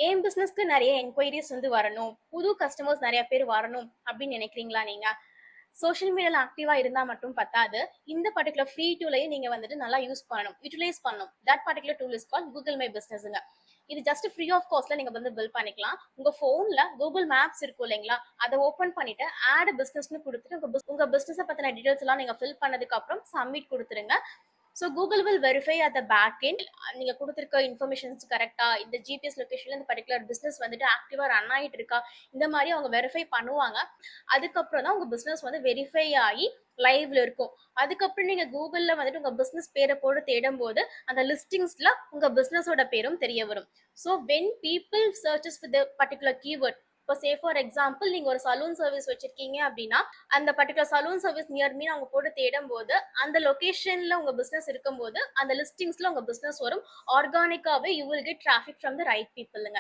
என் பிசினஸ்க்கு நிறைய என்கொயரிஸ் வந்து வரணும், புது கஸ்டமர்ஸ் நிறைய பேர் வரணும் அப்படின்னு நினைக்கிறீங்களா நீங்க? சோஷியல் மீடியால ஆக்டிவா இருந்தா மட்டும் பத்தாது. இந்த பர்டிகுலர் ஃப்ரீ டூலையும் நீங்க வந்துட்டு நல்லா யூஸ் பண்ணணும், யூட்டிலைஸ் பண்ணணும். That particular tool is call Google my பிசினஸ்ங்க. இது ஜஸ்ட் ஃப்ரீ ஆஃப் காஸ்ட்ல நீங்க வந்து பில் பண்ணிக்கலாம். உங்க போன்ல கூகுள் மேப்ஸ் இருக்கும் இல்லைங்களா, அதை ஓபன் பண்ணிட்டு ஆட் பிசினஸ்னு கொடுத்துட்டு உங்க பிசினஸ் பத்தின டீடைல்ஸ் எல்லாம் நீங்க ஃபில் பண்ணதுக்கு அப்புறம் சப்மிட் கொடுத்துருங்க. So Google will verify at the back end நீங்கள் கொடுத்துருக்க இன்ஃபர்மேஷன்ஸ் கரெக்டாக, இந்த ஜிபிஎஸ் லொக்கேஷனில் இந்த பர்டிகுலர் பிஸ்னஸ் வந்துட்டு ஆக்டிவாக ரன் ஆகிட்டு இருக்கா, இந்த மாதிரி அவங்க வெரிஃபை பண்ணுவாங்க. அதுக்கப்புறம் தான் உங்கள் பிஸ்னஸ் வந்து வெரிஃபை ஆகி லைவ்ல இருக்கும். அதுக்கப்புறம் நீங்க கூகுள்ல வந்துட்டு உங்க பிசினஸ் பேரை போட்டு தேடும் போது அந்த லிஸ்டிங்ஸ்ல உங்க பிசினஸோட பேரும் தெரிய வரும். So when people searches with particular keyword, இப்போ சே ஃபார் எக்ஸாம்பிள் நீங்க ஒரு சலூன் சர்வீஸ் வச்சிருக்கீங்க அப்படின்னா அந்த particular salon service near me அவங்க போட்டு தேடும் போது அந்த லொகேஷன்ல உங்க பிசினஸ் இருக்கும்போது அந்த லிஸ்டிங்ஸ்ல உங்க பிசினஸ் வரும். ஆர்கானிக்காவே you will get traffic from the right பீப்புளுங்க.